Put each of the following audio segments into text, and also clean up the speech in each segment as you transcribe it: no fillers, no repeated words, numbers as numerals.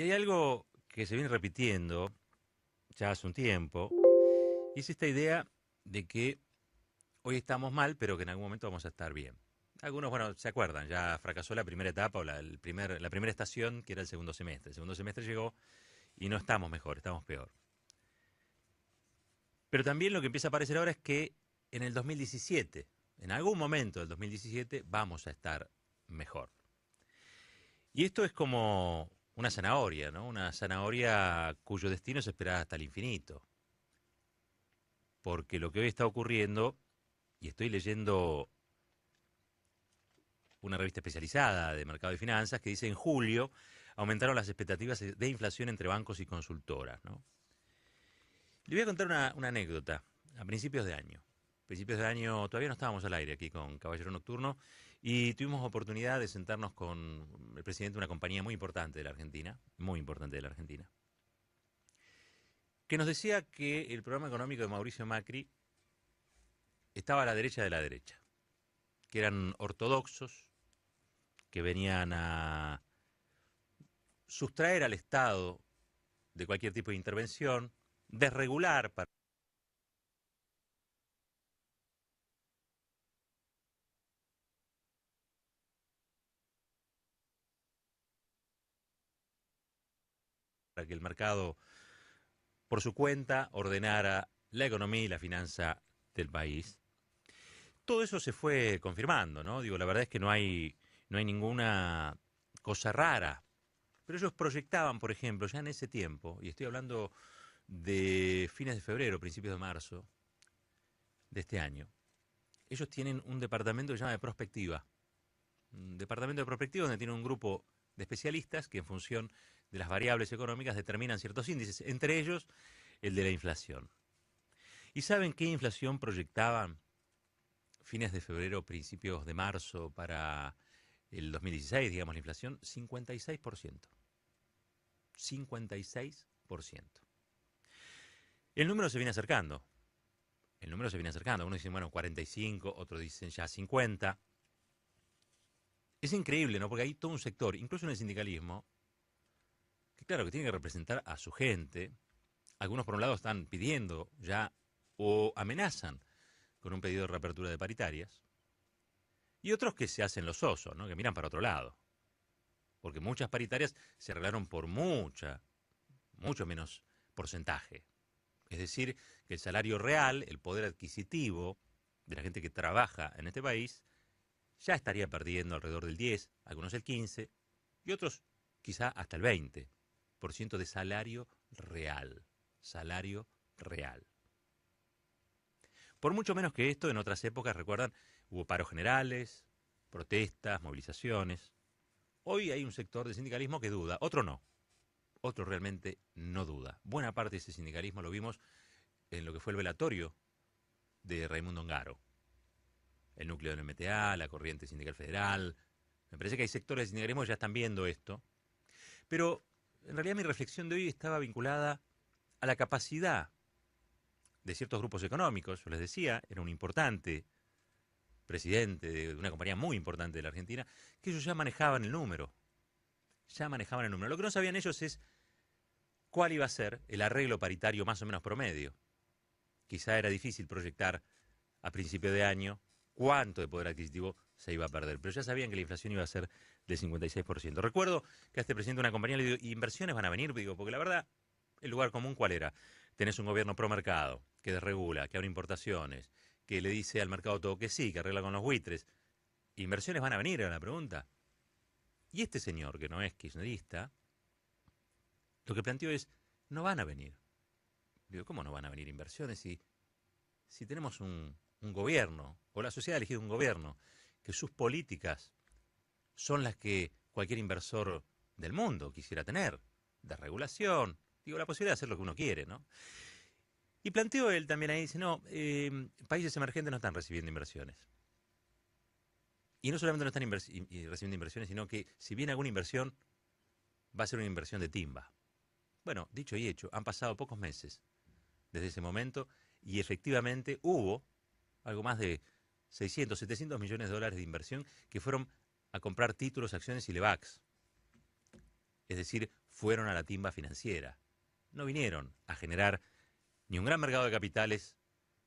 Y hay algo que se viene repitiendo ya hace un tiempo, y es esta idea de que hoy estamos mal, pero que en algún momento vamos a estar bien. Algunos, bueno, se acuerdan, ya fracasó la primera etapa o la primera estación, que era el segundo semestre. El segundo semestre llegó y no estamos mejor, estamos peor. Pero también lo que empieza a aparecer ahora es que en el 2017, en algún momento del 2017, vamos a estar mejor. Y esto es como una zanahoria, ¿no? Una zanahoria cuyo destino es esperar hasta el infinito. Porque lo que hoy está ocurriendo, y estoy leyendo una revista especializada de mercado de finanzas que dice en julio aumentaron las expectativas de inflación entre bancos y consultoras, ¿no? Le voy a contar una anécdota a principios de año. Principios de año todavía no estábamos al aire aquí con Caballero Nocturno y tuvimos oportunidad de sentarnos con el presidente de una compañía muy importante de la Argentina, muy importante de la Argentina, que nos decía que el programa económico de Mauricio Macri estaba a la derecha de la derecha, que eran ortodoxos, que venían a sustraer al Estado de cualquier tipo de intervención, desregular para que el mercado por su cuenta ordenara la economía y la finanza del país. Todo eso se fue confirmando, ¿no? Digo, la verdad es que no hay ninguna cosa rara. Pero ellos proyectaban, por ejemplo, ya en ese tiempo, y estoy hablando de fines de febrero, principios de marzo de este año, ellos tienen un departamento que se llama de prospectiva. Un departamento de prospectiva donde tiene un grupo de especialistas que en función de las variables económicas determinan ciertos índices, entre ellos el de la inflación. ¿Y saben qué inflación proyectaban fines de febrero, principios de marzo para el 2016, digamos, la inflación? 56%. 56%. El número se viene acercando. El número se viene acercando. Unos dicen, bueno, 45, otros dicen ya 50. Es increíble, ¿no? Porque hay todo un sector, incluso en el sindicalismo, que claro, que tiene que representar a su gente. Algunos por un lado están pidiendo ya o amenazan con un pedido de reapertura de paritarias, y otros que se hacen los osos, ¿no? Que miran para otro lado. Porque muchas paritarias se arreglaron por mucho menos porcentaje. Es decir, que el salario real, el poder adquisitivo de la gente que trabaja en este país, ya estaría perdiendo alrededor del 10, algunos el 15, y otros quizá hasta el 20% de salario real. Salario real. Por mucho menos que esto, en otras épocas, recuerdan, hubo paros generales, protestas, movilizaciones. Hoy hay un sector del sindicalismo que duda, otro no. Otro realmente no duda. Buena parte de ese sindicalismo lo vimos en lo que fue el velatorio de Raimundo Ongaro. El núcleo del MTA, la Corriente Sindical Federal. Me parece que hay sectores del sindicalismo que ya están viendo esto. Pero en realidad mi reflexión de hoy estaba vinculada a la capacidad de ciertos grupos económicos. Yo les decía, era un importante presidente de una compañía muy importante de la Argentina, que ellos ya manejaban el número. Ya manejaban el número. Lo que no sabían ellos es cuál iba a ser el arreglo paritario más o menos promedio. Quizá era difícil proyectar a principio de año cuánto de poder adquisitivo se iba a perder, pero ya sabían que la inflación iba a ser del 56%. Recuerdo que a este presidente de una compañía le digo, ¿inversiones van a venir? Digo, porque la verdad, el lugar común, ¿cuál era? Tenés un gobierno pro mercado, que desregula, que abre importaciones, que le dice al mercado todo que sí, que arregla con los buitres. ¿Inversiones van a venir? Era la pregunta. Y este señor, que no es kirchnerista, lo que planteó es, no van a venir. Digo, ¿cómo no van a venir inversiones si tenemos un gobierno, o la sociedad ha elegido un gobierno, que sus políticas son las que cualquier inversor del mundo quisiera tener, de regulación, digo, la posibilidad de hacer lo que uno quiere, ¿no? Y planteó él también ahí, dice, no, países emergentes no están recibiendo inversiones. Y no solamente no están recibiendo inversiones, sino que si viene alguna inversión, va a ser una inversión de timba. Bueno, dicho y hecho, han pasado pocos meses desde ese momento y efectivamente hubo algo más de 600, 700 millones de dólares de inversión que fueron a comprar títulos, acciones y LEVAX. Es decir, fueron a la timba financiera. No vinieron a generar ni un gran mercado de capitales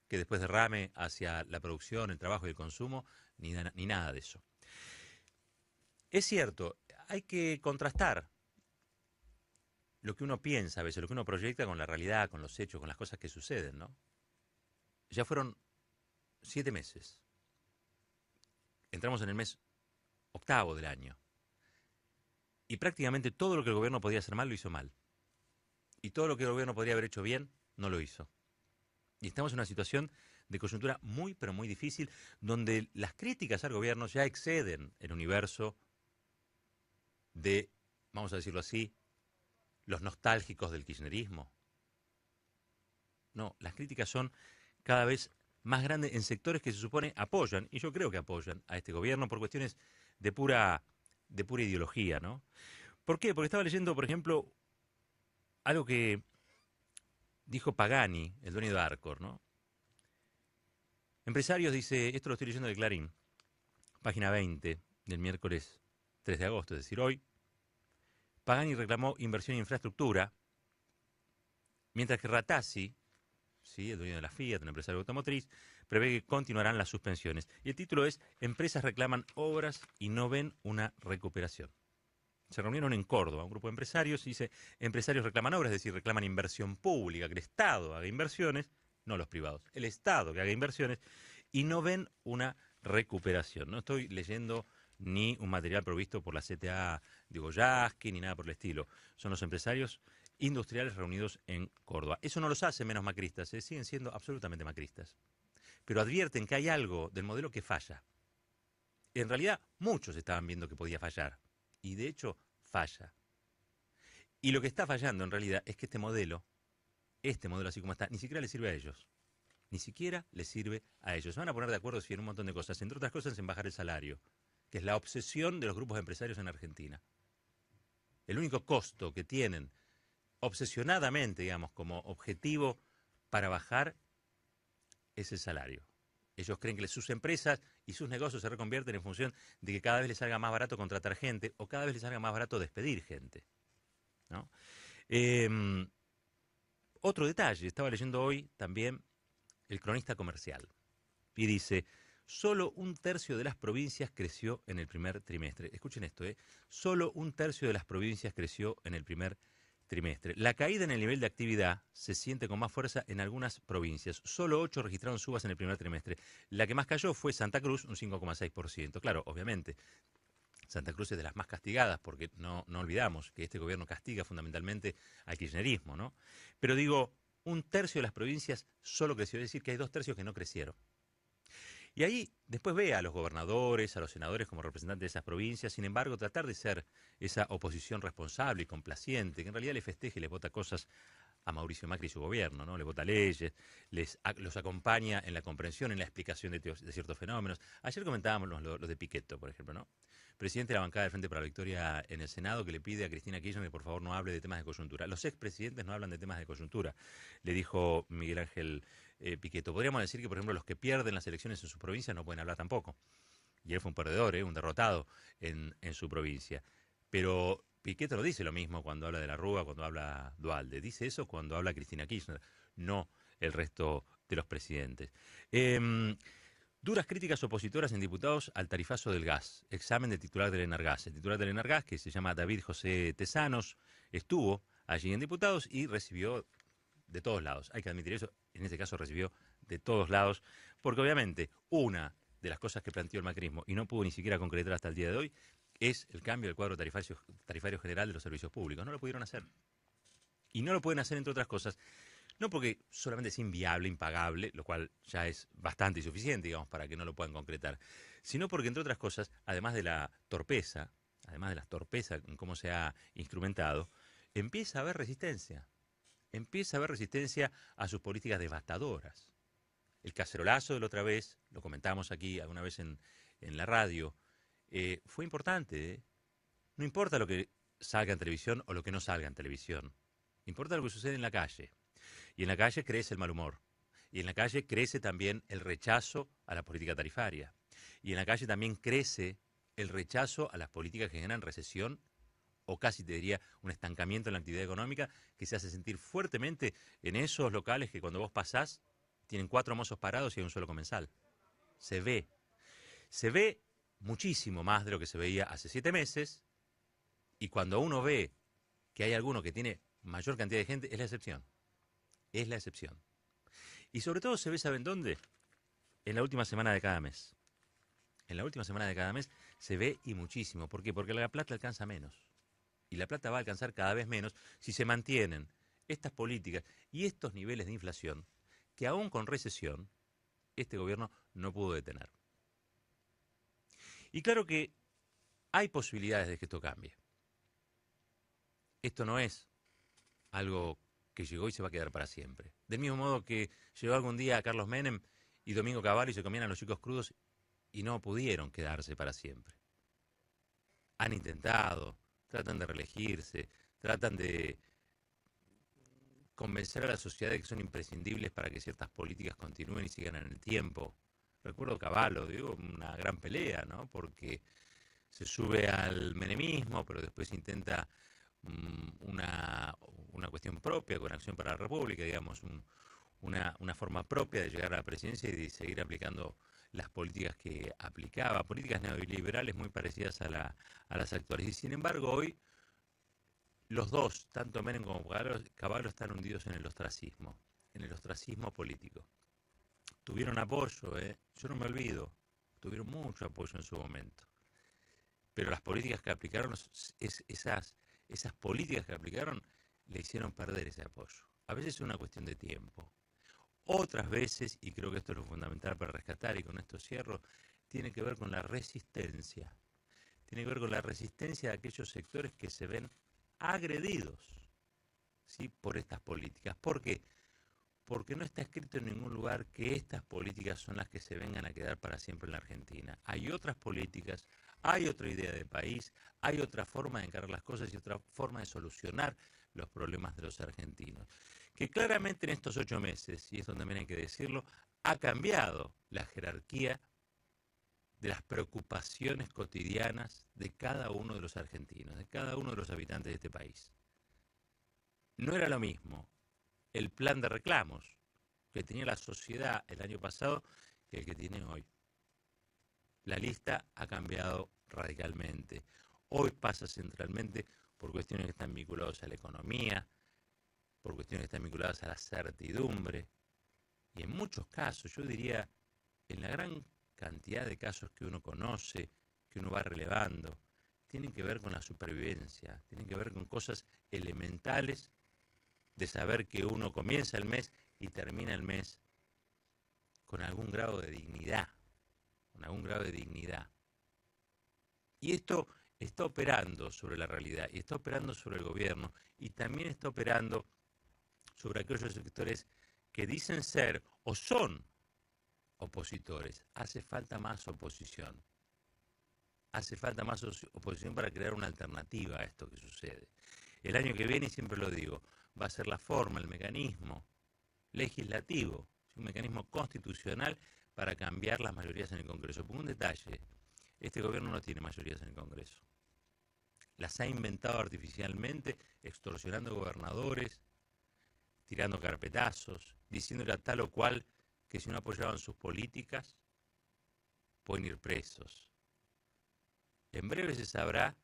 que después derrame hacia la producción, el trabajo y el consumo, ni nada de eso. Es cierto, hay que contrastar lo que uno piensa a veces, lo que uno proyecta con la realidad, con los hechos, con las cosas que suceden, ¿no? Ya fueron 7 meses. Entramos en el mes octavo del año. Y prácticamente todo lo que el gobierno podía hacer mal, lo hizo mal. Y todo lo que el gobierno podría haber hecho bien, no lo hizo. Y estamos en una situación de coyuntura muy, pero muy difícil, donde las críticas al gobierno ya exceden el universo de, vamos a decirlo así, los nostálgicos del kirchnerismo. No, las críticas son cada vez más grandes en sectores que se supone apoyan, y yo creo que apoyan a este gobierno por cuestiones de pura ideología, ¿no? ¿Por qué? Porque estaba leyendo, por ejemplo, algo que dijo Pagani, el dueño de Arcor, ¿no? Empresarios, dice, esto lo estoy leyendo de Clarín, página 20 del miércoles 3 de agosto, es decir, hoy. Pagani reclamó inversión en infraestructura, mientras que Ratazzi, ¿sí?, el dueño de la Fiat, un empresario automotriz, prevé que continuarán las suspensiones. Y el título es: Empresas reclaman obras y no ven una recuperación. Se reunieron en Córdoba un grupo de empresarios y dice: empresarios reclaman obras, es decir, reclaman inversión pública, que el Estado haga inversiones, no los privados, el Estado que haga inversiones, y no ven una recuperación. No estoy leyendo ni un material provisto por la CTA de Goyaski, ni nada por el estilo. Son los empresarios industriales reunidos en Córdoba. Eso no los hace menos macristas, siguen siendo absolutamente macristas. Pero advierten que hay algo del modelo que falla. En realidad, muchos estaban viendo que podía fallar. Y de hecho, falla. Y lo que está fallando en realidad es que este modelo así como está, ni siquiera le sirve a ellos. Ni siquiera le sirve a ellos. Se van a poner de acuerdo en un montón de cosas, entre otras cosas en bajar el salario, que es la obsesión de los grupos empresarios en Argentina. El único costo que tienen obsesionadamente, digamos, como objetivo para bajar es el salario. Ellos creen que sus empresas y sus negocios se reconvierten en función de que cada vez les salga más barato contratar gente o cada vez les salga más barato despedir gente, ¿no? Otro detalle, estaba leyendo hoy también el Cronista Comercial y dice: solo 1/3 de las provincias creció en el primer trimestre. Escuchen esto, solo 1/3 de las provincias creció en el primer trimestre. La caída en el nivel de actividad se siente con más fuerza en algunas provincias. Solo 8 registraron subas en el primer trimestre. La que más cayó fue Santa Cruz, un 5,6%. Claro, obviamente, Santa Cruz es de las más castigadas, porque no olvidamos que este gobierno castiga fundamentalmente al kirchnerismo, ¿no? Pero digo, 1/3 de las provincias solo creció, es decir, que hay 2/3 que no crecieron. Y ahí después ve a los gobernadores, a los senadores como representantes de esas provincias, sin embargo, tratar de ser esa oposición responsable y complaciente, que en realidad le festeja y les vota cosas a Mauricio Macri y su gobierno, ¿no? Le vota leyes, los acompaña en la comprensión, en la explicación de ciertos fenómenos. Ayer comentábamos los de Pichetto, por ejemplo, ¿no? Presidente de la bancada del Frente para la Victoria en el Senado, que le pide a Cristina Kirchner que por favor no hable de temas de coyuntura. Los expresidentes no hablan de temas de coyuntura, le dijo Miguel Ángel Pichetto. Podríamos decir que, por ejemplo, los que pierden las elecciones en sus provincias no pueden hablar tampoco. Y él fue un perdedor, un derrotado en su provincia. Pero Pichetto no dice lo mismo cuando habla de la Rúa, cuando habla Duhalde. Dice eso cuando habla Cristina Kirchner, no el resto de los presidentes. Duras críticas opositoras en diputados al tarifazo del gas. Examen del titular del Enargas. El titular del Enargas, que se llama David José Tesanos, estuvo allí en diputados y recibió de todos lados. Hay que admitir eso, en este caso recibió de todos lados, porque obviamente una de las cosas que planteó el macrismo y no pudo ni siquiera concretar hasta el día de hoy es el cambio del cuadro tarifario general de los servicios públicos. No lo pudieron hacer. Y no lo pueden hacer, entre otras cosas, no porque solamente es inviable, impagable, lo cual ya es bastante insuficiente, digamos, para que no lo puedan concretar, sino porque, entre otras cosas, además de la torpeza en cómo se ha instrumentado, empieza a haber resistencia. Empieza a haber resistencia a sus políticas devastadoras. El cacerolazo de la otra vez, lo comentamos aquí alguna vez en la radio, fue importante. No importa lo que salga en televisión o lo que no salga en televisión. Importa lo que sucede en la calle. Y en la calle crece el mal humor. Y en la calle crece también el rechazo a la política tarifaria. Y en la calle también crece el rechazo a las políticas que generan recesión o casi te diría un estancamiento en la actividad económica que se hace sentir fuertemente en esos locales que cuando vos pasás tienen 4 mozos parados y hay un solo comensal. Se ve. Se ve muchísimo más de lo que se veía hace 7 meses, y cuando uno ve que hay alguno que tiene mayor cantidad de gente, es la excepción. Es la excepción. Y sobre todo se ve, ¿saben dónde? En la última semana de cada mes. En la última semana de cada mes se ve y muchísimo. ¿Por qué? Porque la plata alcanza menos. Y la plata va a alcanzar cada vez menos si se mantienen estas políticas y estos niveles de inflación que aún con recesión este gobierno no pudo detener. Y claro que hay posibilidades de que esto cambie. Esto no es algo que llegó y se va a quedar para siempre. Del mismo modo que llegó algún día a Carlos Menem y Domingo Cavallo y se comían a los chicos crudos y no pudieron quedarse para siempre. Han intentado, tratan de reelegirse, tratan de convencer a la sociedad de que son imprescindibles para que ciertas políticas continúen y sigan en el tiempo. Recuerdo Cavallo, digo, una gran pelea, ¿no? Porque se sube al menemismo, pero después intenta una cuestión propia con Acción para la República, digamos, una forma propia de llegar a la presidencia y de seguir aplicando las políticas que aplicaba, políticas neoliberales muy parecidas a las actuales. Y sin embargo, hoy los dos, tanto Menem como Cavallo, están hundidos en el ostracismo político. Tuvieron apoyo, yo no me olvido, tuvieron mucho apoyo en su momento. Pero las políticas que aplicaron, esas políticas que aplicaron, le hicieron perder ese apoyo. A veces es una cuestión de tiempo. Otras veces, y creo que esto es lo fundamental para rescatar, y con esto cierro, tiene que ver con la resistencia. Tiene que ver con la resistencia de aquellos sectores que se ven agredidos, ¿sí?, por estas políticas. ¿Por qué? Porque no está escrito en ningún lugar que estas políticas son las que se vengan a quedar para siempre en la Argentina. Hay otras políticas, hay otra idea de país, hay otra forma de encarar las cosas y otra forma de solucionar los problemas de los argentinos. Que claramente en estos 8 meses, y esto también hay que decirlo, ha cambiado la jerarquía de las preocupaciones cotidianas de cada uno de los argentinos, de cada uno de los habitantes de este país. No era lo mismo el plan de reclamos que tenía la sociedad el año pasado que el que tiene hoy. La lista ha cambiado radicalmente. Hoy pasa centralmente por cuestiones que están vinculadas a la economía, por cuestiones que están vinculadas a la certidumbre, y en muchos casos, yo diría, en la gran cantidad de casos que uno conoce, que uno va relevando, tienen que ver con la supervivencia, tienen que ver con cosas elementales de saber que uno comienza el mes y termina el mes con algún grado de dignidad, Y esto está operando sobre la realidad, y está operando sobre el gobierno, y también está operando sobre aquellos sectores que dicen ser o son opositores. Hace falta más oposición. Hace falta más oposición para crear una alternativa a esto que sucede. El año que viene, y siempre lo digo, va a ser la forma, el mecanismo legislativo, un mecanismo constitucional para cambiar las mayorías en el Congreso. Por un detalle, este gobierno no tiene mayorías en el Congreso. Las ha inventado artificialmente, extorsionando gobernadores, tirando carpetazos, diciéndole a tal o cual que si no apoyaban sus políticas, pueden ir presos. En breve se sabrá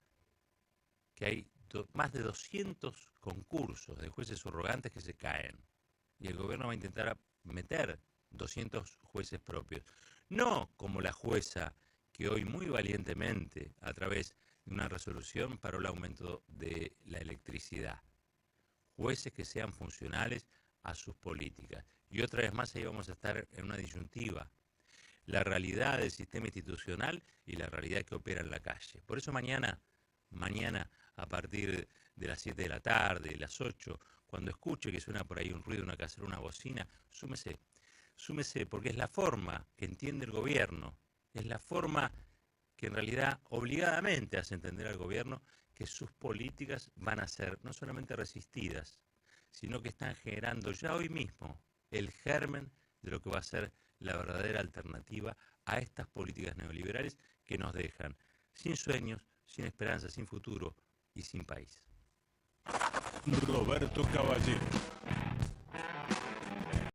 que hay más de 200 concursos de jueces subrogantes que se caen. Y el gobierno va a intentar meter 200 jueces propios. No como la jueza que hoy muy valientemente, a través de una resolución, paró el aumento de la electricidad. Jueces que sean funcionales a sus políticas. Y otra vez más ahí vamos a estar en una disyuntiva. La realidad del sistema institucional y la realidad que opera en la calle. Por eso mañana a partir de las 7 de la tarde, las 8, cuando escuche que suena por ahí un ruido, una cacerola, una bocina, súmese, porque es la forma que entiende el gobierno, es la forma que en realidad obligadamente hace entender al gobierno que sus políticas van a ser no solamente resistidas, sino que están generando ya hoy mismo el germen de lo que va a ser la verdadera alternativa a estas políticas neoliberales que nos dejan sin sueños, sin esperanza, sin futuro y sin país. Roberto Caballero.